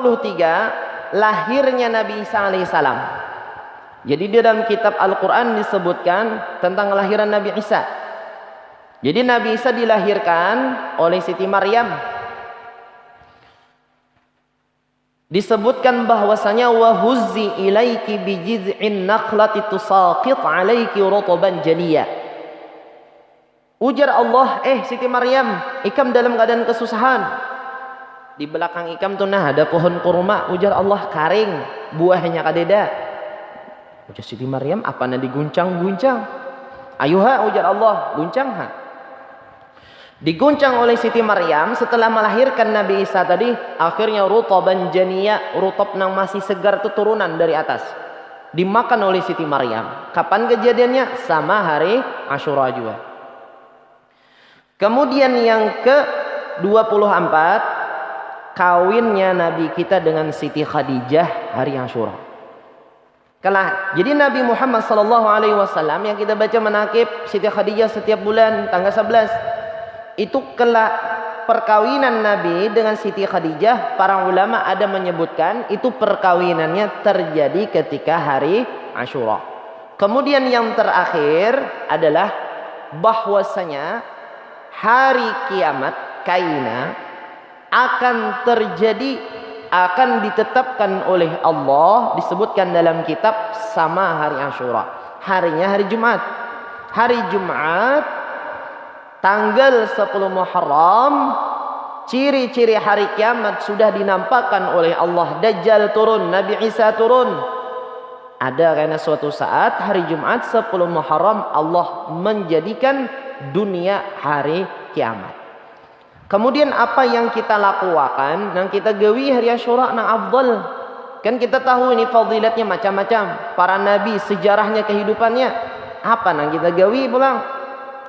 23 lahirnya Nabi Isa alaihissalam. Jadi di dalam kitab Al-Quran disebutkan tentang kelahiran Nabi Isa. Jadi Nabi Isa dilahirkan oleh Siti Maryam. Disebutkan bahwasanya wa huzzi ilaiki bijiz'in nakhlati tusaqit 'alaiki rutban janiyya. Ujar Allah, Siti Maryam, ikam dalam keadaan kesusahan. Di belakang ikam tuh nah ada pohon kurma. Ujar Allah, karing, buahnya kadeda. Ujar Siti Maryam, apa na diguncang-guncang? Ayuha, ujar Allah, guncang ha. Diguncang oleh Siti Maryam setelah melahirkan Nabi Isa tadi, akhirnya rutban janiyya, rutab yang masih segar itu turunan dari atas. Dimakan oleh Siti Maryam. Kapan kejadiannya? Sama hari Asyura juga. Kemudian yang ke-24 kawinnya Nabi kita dengan Siti Khadijah hari Asyura. Jadi Nabi Muhammad SAW yang kita baca manaqib Siti Khadijah setiap bulan tanggal 11 itu perkawinan Nabi dengan Siti Khadijah. Para ulama ada menyebutkan itu perkawinannya terjadi ketika hari Asyura. Kemudian yang terakhir adalah bahwasanya hari kiamat kaina akan terjadi, akan ditetapkan oleh Allah, disebutkan dalam kitab sama hari Asyura. Harinya hari Jumat. Hari Jumat tanggal 10 Muharram, ciri-ciri hari kiamat sudah dinampakkan oleh Allah. Dajjal turun, Nabi Isa turun. Ada karena suatu saat hari Jumat 10 Muharram Allah menjadikan dunia hari kiamat. Kemudian apa yang kita lakukan, yang kita gawi hari Asyura nang afdal. Kan kita tahu ini fadilatnya macam-macam. Para nabi, sejarahnya, kehidupannya. Apa nang kita gawi pulang?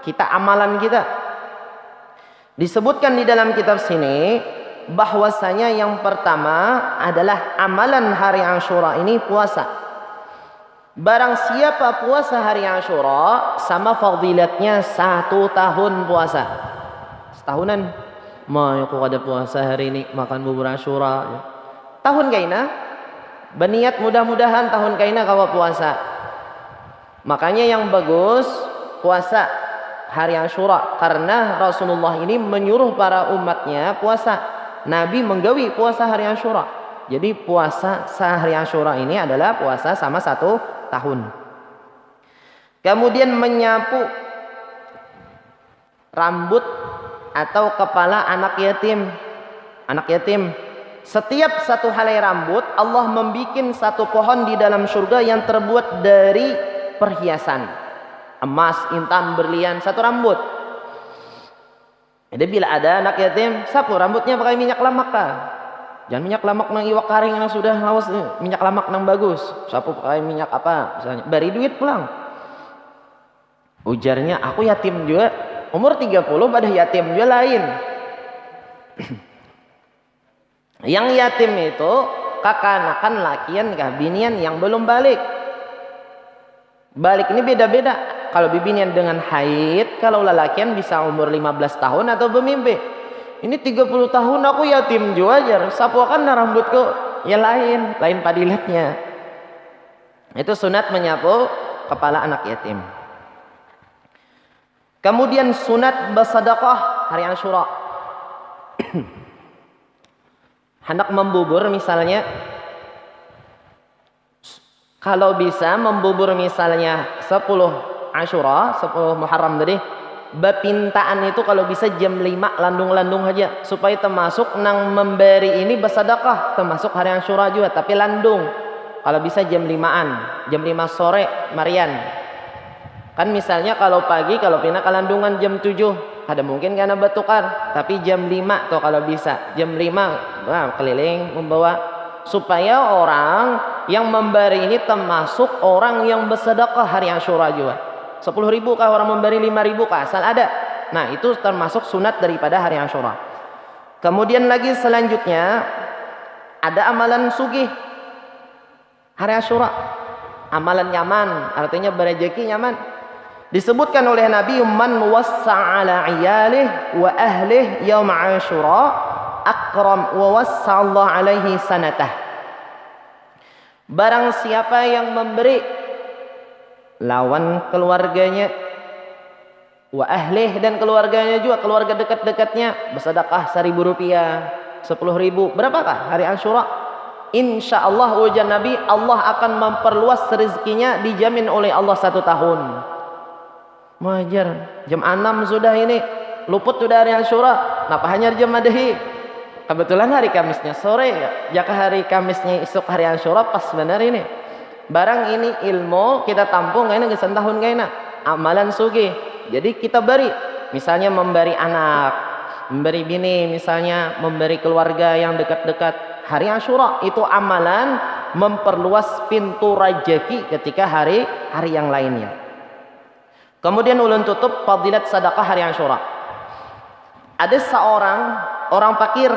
Kita amalan kita. Disebutkan di dalam kitab sini bahwasanya yang pertama adalah amalan hari Asyura ini puasa. Barang siapa puasa hari Asyura sama fadilatnya 1 tahun puasa. Setahunan. Aku ada puasa hari ini, makan bubur Asyura. Tahun kaina berniat mudah-mudahan tahun kaina kawa puasa. Makanya yang bagus puasa hari Asyura karena Rasulullah ini menyuruh para umatnya puasa. Nabi menggawi puasa hari Asyura. Jadi puasa sehari Asyura ini adalah puasa sama 1 tahun. Kemudian menyapu rambut atau kepala anak yatim. Anak yatim. Setiap 1 helai rambut Allah membikin 1 pohon di dalam surga yang terbuat dari perhiasan. Emas, intan, berlian, 1 rambut. Jadi bila ada anak yatim, sapu rambutnya pakai minyak lamak kah? Jangan minyak lamak nang iwak karing yang sudah lawas, minyak lamak nang bagus. Sapu pakai minyak apa misalnya. Beri duit pulang. Ujarnya, aku yatim juga. Umur 30 pada yatim juga lain. Yang yatim itu kakanakan lakian kah binian yang belum balik. Balik ini beda-beda. Kalau bibinian dengan haid, kalau lelakian bisa umur 15 tahun atau bermimpi. Ini 30 tahun aku yatim juga aja. Sapuakan rambutku ya lain padilatnya. Itu sunat menyapu kepala anak yatim. Kemudian sunat bersedekah hari Asyura. Hendak membubur misalnya, kalau bisa membubur misalnya 10 Asyura, 10 Muharram tadi, bepintaan itu kalau bisa jam 5 landung-landung aja supaya termasuk nang memberi ini bersedekah, termasuk hari Asyura juga, tapi landung. Kalau bisa jam 5-an, jam 5 sore Marian. Kan misalnya kalau pagi kalau pindah ke landungan jam 7, ada mungkin karena bertukar, tapi jam 5 tuh kalau bisa. Jam 5 keliling membawa supaya orang yang memberi ini termasuk orang yang bersedekah hari Asyura juga. 10.000 kah orang memberi 5.000 kah asal ada. Nah, itu termasuk sunat daripada hari Asyura. Kemudian lagi selanjutnya ada amalan sugih hari Asyura. Amalan nyaman, artinya berrezeki nyaman. Disebutkan oleh Nabi, man wassa'a ala iyalih wa ahlih yaum Asyura akram wa wassa'allahu alaihi sanatah. Barang siapa yang memberi lawan keluarganya, wa ahlih, dan keluarganya juga, keluarga dekat-dekatnya, bersedekah 1.000 rupiah, 10.000, berapakah hari Asyura? Insya Allah ujar Nabi, Allah akan memperluas rezekinya, dijamin oleh Allah 1 tahun. Wajar, jam 6 sudah ini, luput sudah hari Asyura, napa hanya jam madahi? Kebetulan hari Kamisnya sore, jika hari Kamisnya esok hari Asyura, pas benar ini. Barang ini ilmu kita tampung kayaknya gesan tahun kayaknya amalan sugi. Jadi kita beri, misalnya memberi anak, memberi bini, misalnya memberi keluarga yang dekat-dekat. Hari Asyura itu amalan memperluas pintu rezeki ketika hari yang lainnya. Kemudian ulun tutup fadilat sedekah hari Asyura. Ada seorang orang fakir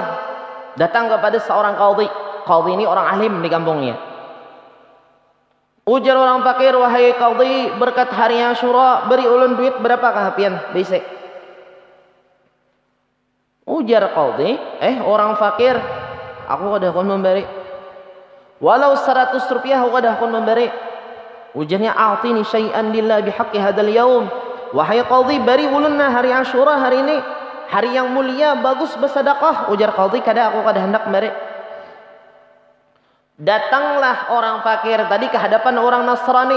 datang kepada seorang qadhi. Qadhi ini orang alim di kampungnya. Ujar orang fakir, wahai qadhi, berkat hari Asyura beri ulun duit berapakah pian basic? Ujar qadhi, orang fakir, aku kada akan memberi. Walau 100 rupiah aku kada akan memberi. Ujarnya, a'tini syai'an lillah bihaqqi hadzal yaum. Wahai qadhi, beri ulun hari Asyura hari ini, hari yang mulia, bagus bersedekah. Ujar qadhi, kada aku kada hendak memberi. Datanglah orang fakir tadi ke hadapan orang Nasrani.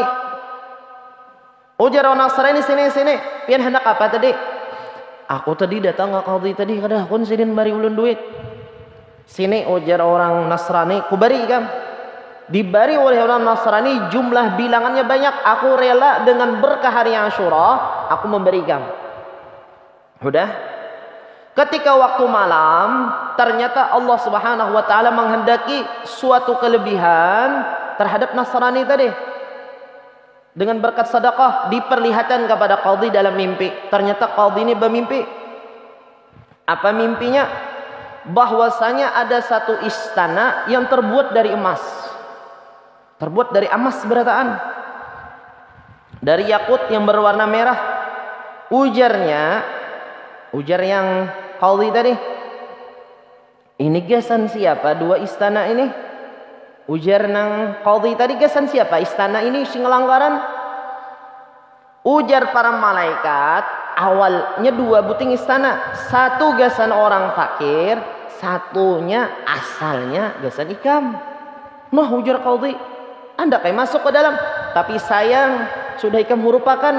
Ujar orang Nasrani, sini. Pian hendak apa tadi? Aku tadi datang ke qadhi tadi, kada aku sidin bari ulun duit. Sini, ujar orang Nasrani, ku bari kam. Dibari oleh orang Nasrani, jumlah bilangannya banyak. Aku rela dengan berkah hari Asyura, aku memberi kam. Udah. Ketika waktu malam, ternyata Allah Subhanahu wa taala menghendaki suatu kelebihan terhadap Nasrani tadi. Dengan berkat sedekah diperlihatkan kepada qadhi dalam mimpi. Ternyata qadhi ini bermimpi. Apa mimpinya? Bahwasanya ada satu istana yang terbuat dari emas. Terbuat dari emas berataan. Dari yakut yang berwarna merah. Ujar yang qadhi tadi, ini gasan siapa dua istana ini? Ujar nang qadhi tadi, gasan siapa istana ini sing ngelanggaran? Ujar para malaikat, awalnya 2 buting istana, satu gasan orang fakir, satunya asalnya gasan ikam. Nah, ujar qadhi, anda kayak masuk ke dalam, tapi sayang sudah ikam hurupakan,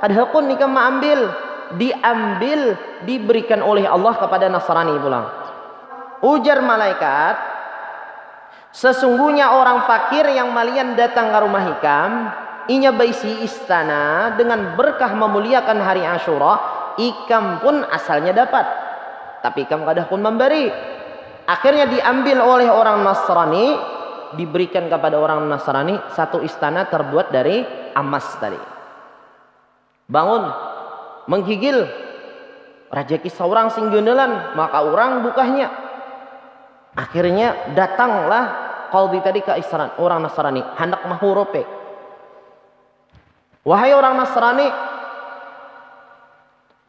padahal ikam mengambil. Diambil, diberikan oleh Allah kepada Nasrani pulang. Ujar malaikat, sesungguhnya orang fakir yang malian datang ke rumah ikam, inya baisi istana dengan berkah memuliakan hari Asyura, ikam pun asalnya dapat, tapi ikam kada pun memberi. Akhirnya diambil oleh orang Nasrani, diberikan kepada orang Nasrani satu istana terbuat dari emas tadi. Bangun, menggigil, rezeki seorang sing gendelan, maka orang bukahnya. Akhirnya datanglah qadhi tadi ke istana orang Nasrani, hendak mahurupe. Wahai orang Nasrani,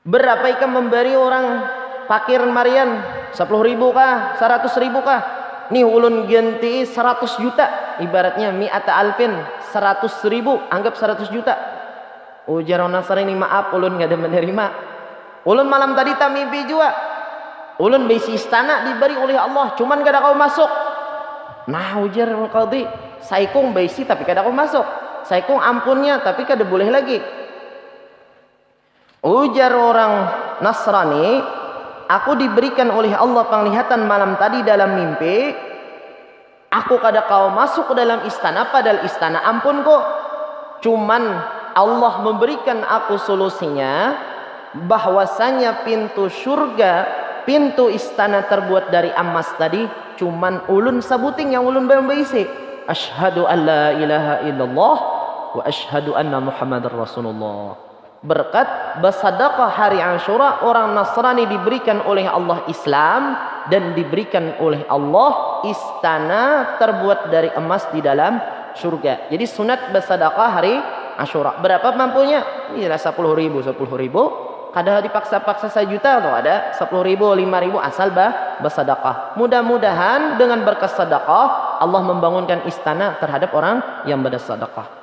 berapa ikam memberi orang fakir marian? 10.000 kah? 100.000 kah? Nih ulun ganti 100 juta, ibaratnya mi'ata alfin, 100.000, anggap 100 juta. Ujar orang Nasrani, maaf ulun gak ada menerima. Ulun malam tadi tak mimpi juga. Ulun besi istana diberi oleh Allah, cuman gak ada kau masuk. Nah, ujar qadhi, saikung besi tapi kada kau masuk. Saikung ampunnya tapi kada boleh lagi. Ujar orang Nasrani, aku diberikan oleh Allah penglihatan malam tadi dalam mimpi. Aku kada kau masuk ke dalam istana, padahal istana ampun kok. Cuman Allah memberikan aku solusinya, bahwasanya pintu surga, pintu istana terbuat dari emas tadi, cuman ulun sabuting yang ulun berisi. Asyhadu an la ilaha illallah wa asyhadu anna Muhammadar Rasulullah. Berkat bersedekah hari Asyura, orang Nasrani diberikan oleh Allah Islam, dan diberikan oleh Allah istana terbuat dari emas di dalam surga. Jadi sunat bersedekah hari Asyura. Berapa mampunya? Ini 10.000. kadang dipaksa-paksa 1 juta tuh ada 10.000, 5.000 asal bersedekah. Mudah-mudahan dengan berkat sedekah Allah membangunkan istana terhadap orang yang bersedekah.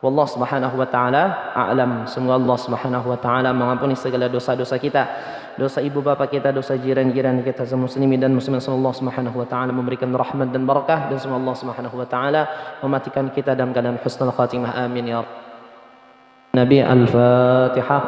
Wallahu subhanahu wa ta'ala a'lam. Semoga Allah subhanahu wa ta'ala mengampuni segala dosa-dosa kita, dosa ibu bapa kita, dosa jiran-jiran kita, semua muslimin dan muslimat. Semoga Allah subhanahu wa ta'ala memberikan rahmat dan barakah, dan semoga Allah subhanahu wa ta'ala mematikan kita dalam keadaan husnul khatimah. Amin ya rabbal Nabi. Al-Fatihah.